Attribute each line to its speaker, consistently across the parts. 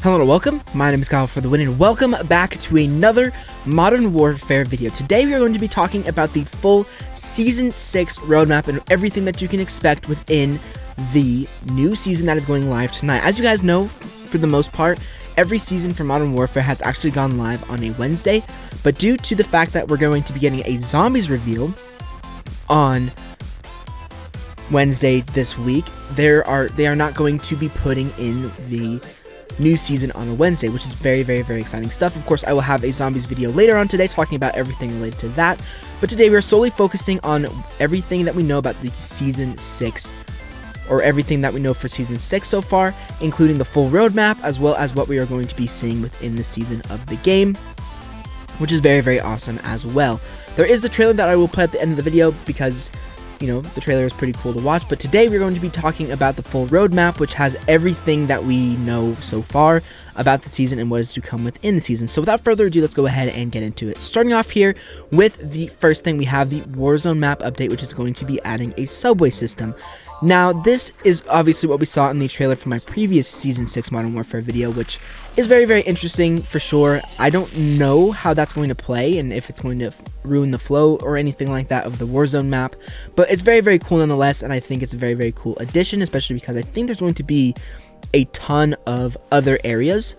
Speaker 1: Hello and welcome, my name is Kyle FtW and welcome back to another Modern Warfare video. Today we are going to be talking about the full Season 6 roadmap and everything that you can expect within the new season that is going live tonight. As you guys know, for the most part, every season for Modern Warfare has actually gone live on a Wednesday, but due to the fact that we're going to be getting a zombies reveal on Wednesday this week, they are not going to be putting in the new season on a Wednesday, which is very exciting stuff. Of course, I will have a zombies video later on today talking about everything related to that, but today we're solely focusing on everything that we know about the Season 6, or everything that we know for Season 6 so far, including the full roadmap, as well as what we are going to be seeing within the season of the game, which is very awesome as well. There is the trailer that I will play at the end of the video because, you know, the trailer is pretty cool to watch, but today we're going to be talking about the full roadmap, which has everything that we know so far about the season and what is to come within the season. So without further ado, let's go ahead and get into it. Starting off here with the first thing, we have the Warzone Map update, which is going to be adding a subway system. Now, this is obviously what we saw in the trailer for my previous Season 6 Modern Warfare video, which is very interesting for sure. I don't know how that's going to play and if it's going to ruin the flow or anything like that of the Warzone map, but it's very cool nonetheless, and I think it's a very cool addition, especially because I think there's going to be a ton of other areas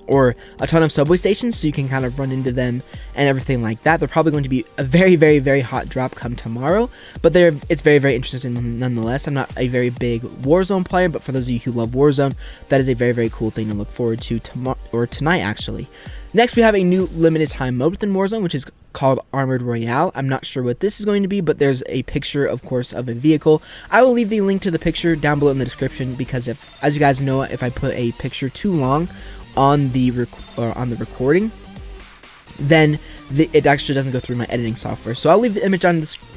Speaker 1: or a ton of subway stations, so you can kind of run into them and everything like that. They're probably going to be a very hot drop come tomorrow, but it's very interesting nonetheless. I'm not a very big Warzone player, but for those of you who love Warzone, that is a very cool thing to look forward to tomorrow, or tonight actually. Next, we have a new limited time mode within Warzone, which is called Armored Royale. I'm not sure what this is going to be, but there's a picture, of course, of a vehicle. I will leave the link to the picture down below in the description, because as you guys know, if I put a picture too long on the recording, then it actually doesn't go through my editing software. So I'll leave the image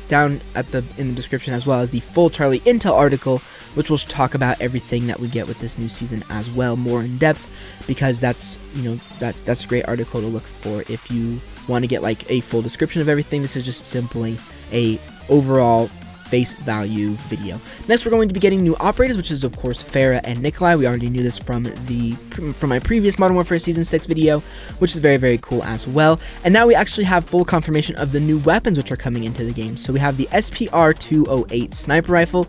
Speaker 1: down in the description, as well as the full Charlie Intel article, which will talk about everything that we get with this new season as well, more in depth, because that's a great article to look for if you want to get like a full description of everything. This is just simply a overall face value video. Next, we're going to be getting new operators, which is of course Farah and Nikolai. We already knew this from my previous Modern Warfare Season 6 video, which is very cool as well. And now we actually have full confirmation of the new weapons which are coming into the game. So we have the SPR-208 sniper rifle,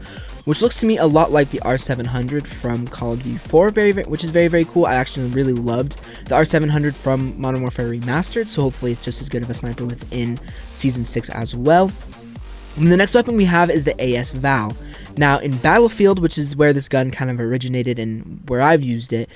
Speaker 1: which looks to me a lot like the R700 from Call of Duty 4, which is very cool. I actually really loved the R700 from Modern Warfare Remastered, so hopefully it's just as good of a sniper within Season 6 as well. And the next weapon we have is the AS Val. Now, in Battlefield, which is where this gun kind of originated and where I've used it,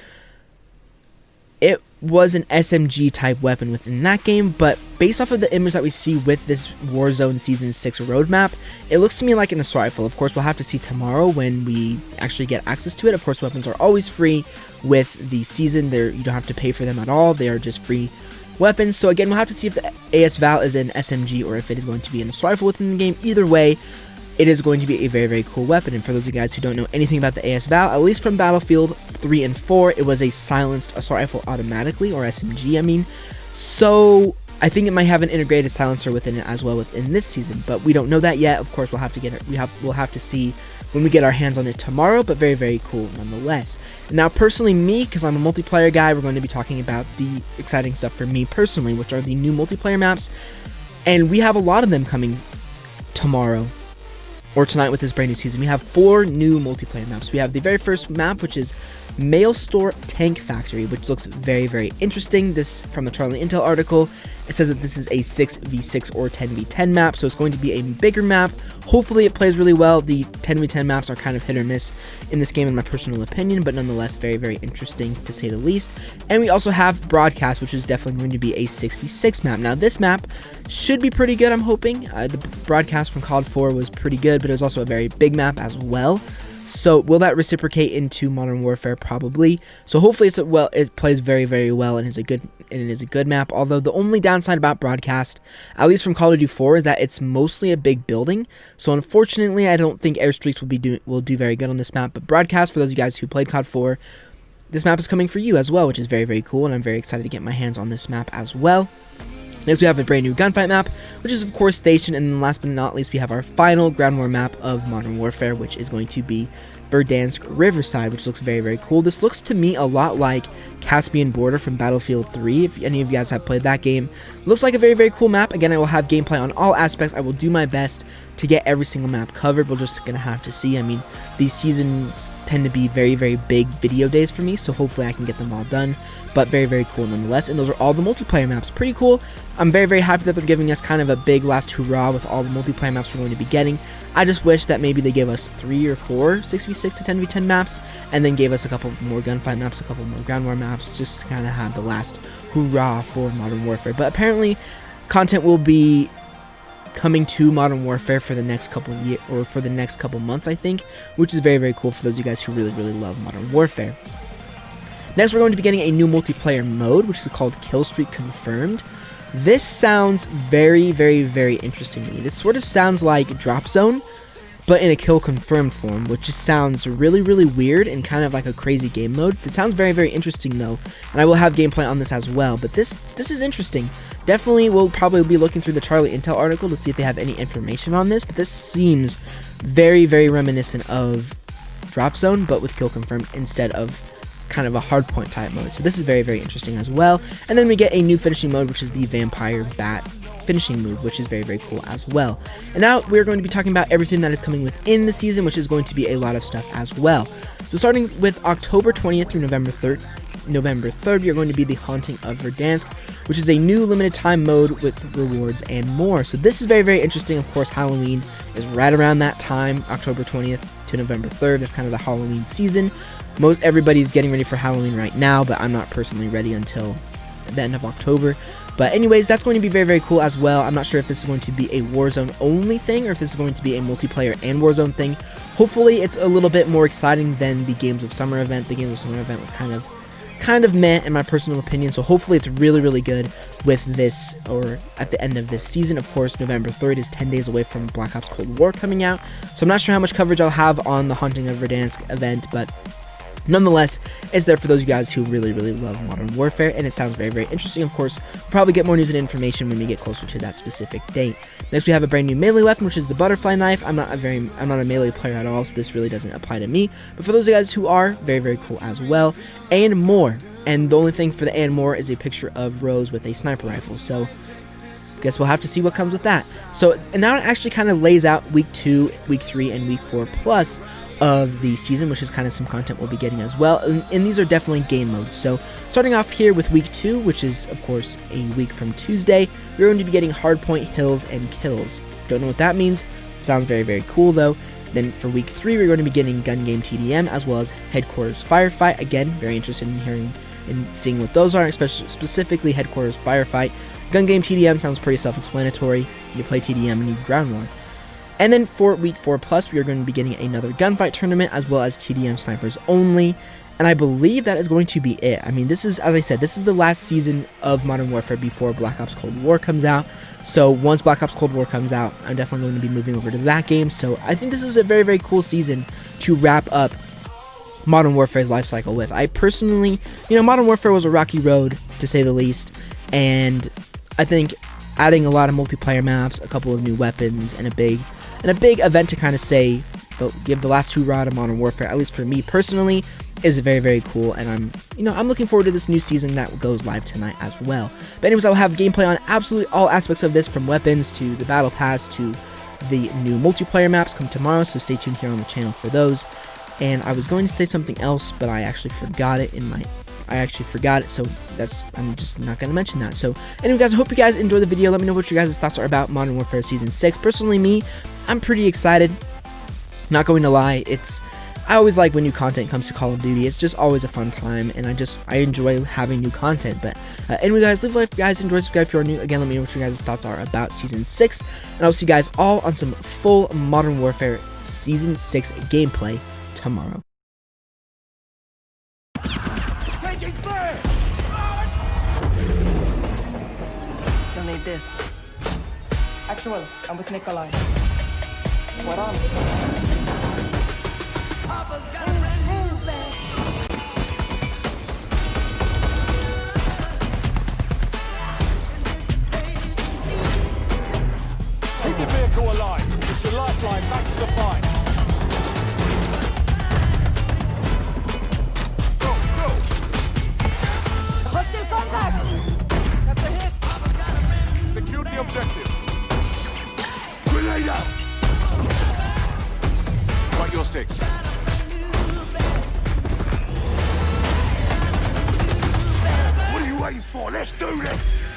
Speaker 1: it was an SMG type weapon within that game, but based off of the image that we see with this Warzone Season 6 roadmap, it looks to me like an assault rifle. Of course, we'll have to see tomorrow when we actually get access to it. Of course, weapons are always free with the season. You don't have to pay for them at all. They are just free weapons. So again, we'll have to see if the AS Val is an SMG or if it is going to be an assault rifle within the game. Either way, it is going to be a very cool weapon. And for those of you guys who don't know anything about the AS Val, at least from Battlefield 3 and 4, it was a silenced assault rifle automatically, or SMG I mean. So I think it might have an integrated silencer within it as well within this season, but we don't know that yet. Of course, we'll have to get it. We'll have to see when we get our hands on it tomorrow, but very cool nonetheless. Now, personally, me, because I'm a multiplayer guy, we're going to be talking about the exciting stuff for me personally, which are the new multiplayer maps, and we have a lot of them coming tomorrow or tonight with this brand new season. We have 4 new multiplayer maps. We have the very first map, which is Mail Store Tank Factory, which looks very interesting. This from the Charlie Intel article. It says that this is a 6v6 or 10v10 map, so it's going to be a bigger map. Hopefully it plays really well. The 10v10 maps are kind of hit or miss in this game in my personal opinion, but nonetheless very interesting to say the least. And we also have Broadcast, which is definitely going to be a 6v6 map. Now this map should be pretty good, I'm hoping. The Broadcast from COD 4 was pretty good, but it was also a very big map as well. So will that reciprocate into Modern Warfare? Probably. So hopefully it plays very well and is a good map. Although the only downside about Broadcast, at least from Call of Duty 4, is that it's mostly a big building. So unfortunately, I don't think airstreaks will do very good on this map. But Broadcast, for those of you guys who played COD 4, this map is coming for you as well, which is very cool, and I'm very excited to get my hands on this map as well. Next, we have a brand new gunfight map, which is of course Station, and then last but not least, we have our final ground war map of Modern Warfare, which is going to be Berdansk Riverside, which looks very, very cool. This looks to me a lot like Caspian Border from Battlefield 3, if any of you guys have played that game. Looks like a very, very cool map. Again, I will have gameplay on all aspects. I will do my best to get every single map covered. We're just going to have to see. I mean, these seasons tend to be very, very big video days for me, so hopefully I can get them all done. But very, very cool nonetheless. And those are all the multiplayer maps. Pretty cool. I'm very, very happy that they're giving us kind of a big last hurrah with all the multiplayer maps we're going to be getting. I just wish that maybe they gave us 3 or 4 6v6 to 10v10 maps, and then gave us a couple more gunfight maps, a couple more ground war maps, just to kind of have the last hurrah for Modern Warfare. But apparently, content will be coming to Modern Warfare for the next couple years, or for the next couple months, I think, which is very, very cool for those of you guys who really, really love Modern Warfare. Next, we're going to be getting a new multiplayer mode, which is called Kill Streak Confirmed. This sounds very, very, very interesting to me. This sort of sounds like Drop Zone, but in a kill confirmed form, which just sounds really, really weird and kind of like a crazy game mode. It sounds very, very interesting though, and I will have gameplay on this as well. But this is interesting. Definitely will probably be looking through the Charlie Intel article to see if they have any information on this, but this seems very, very reminiscent of Drop Zone, but with kill confirmed instead of kind of a hardpoint type mode. So this is very, very interesting as well. And then we get a new finishing mode, which is the Vampire Bat finishing move, which is very, very cool as well. And now we're going to be talking about everything that is coming within the season, which is going to be a lot of stuff as well. So starting with October 20th through November 3rd, we are going to be the Haunting of Verdansk, which is a new limited time mode with rewards and more. So this is very, very interesting. Of course, Halloween is right around that time, October 20th to November 3rd. That's kind of the Halloween season. Everybody's getting ready for Halloween right now, but I'm not personally ready until the end of October. But anyways, that's going to be very, very cool as well. I'm not sure if this is going to be a Warzone only thing or if this is going to be a multiplayer and Warzone thing. Hopefully it's a little bit more exciting than the Games of Summer event. The Games of Summer event was kind of meh in my personal opinion, so hopefully it's really, really good with this, or at the end of this season. Of course, November 3rd is 10 days away from Black Ops Cold War coming out, so I'm not sure how much coverage I'll have on the Haunting of Verdansk event, but nonetheless, it's there for those of you guys who really, really love Modern Warfare, and it sounds very, very interesting. Of course, we'll probably get more news and information when we get closer to that specific date. Next, we have a brand new melee weapon, which is the butterfly knife. I'm not a melee player at all, so this really doesn't apply to me. But for those of you guys who are, very, very cool as well, and more. And the only thing for the and more is a picture of Rose with a sniper rifle. So guess we'll have to see what comes with that. So and now it actually kind of lays out week 2, week 3, and week 4 plus of the season, which is kind of some content we'll be getting as well, and these are definitely game modes. So starting off here with week 2, which is of course a week from Tuesday, we're going to be getting hardpoint hills and kills. Don't know what that means. Sounds very, very cool though. Then for week 3, we're going to be getting gun game TDM as well as headquarters firefight. Again, very interested in hearing and seeing what those are, especially specifically headquarters firefight. Gun game TDM sounds pretty self-explanatory. You play TDM, you need ground war. And then for week 4 plus, we are going to be getting another gunfight tournament as well as TDM snipers only. And I believe that is going to be it. I mean, this is, as I said, this is the last season of Modern Warfare before Black Ops Cold War comes out. So once Black Ops Cold War comes out, I'm definitely going to be moving over to that game. So I think this is a very, very cool season to wrap up Modern Warfare's life cycle with. I personally, Modern Warfare was a rocky road, to say the least. And I think adding a lot of multiplayer maps, a couple of new weapons, and a big event to kind of give the last hurrah to Modern Warfare, at least for me personally, is very, very cool. And I'm looking forward to this new season that goes live tonight as well. But anyways, I'll have gameplay on absolutely all aspects of this, from weapons to the battle pass to the new multiplayer maps come tomorrow, so stay tuned here on the channel for those. And I was going to say something else, but I actually forgot it so I'm just not going to mention that. So anyway guys, I hope you guys enjoy the video. Let me know what your guys' thoughts are about Modern Warfare Season 6. Personally, me, I'm pretty excited. Not going to lie, I always like when new content comes to Call of Duty. It's just always a fun time, and I enjoy having new content. But anyway guys, leave a like if you guys enjoy, subscribe if you are new. Again, let me know what your guys' thoughts are about Season 6, and I'll see you guys all on some full Modern Warfare Season 6 gameplay tomorrow.
Speaker 2: You'll need this. Actual, I'm with Nikolai. What on?
Speaker 3: Keep the vehicle alive. It's your lifeline back to the fight. Grenade out! Right, your 6. What are you waiting for? Let's do this!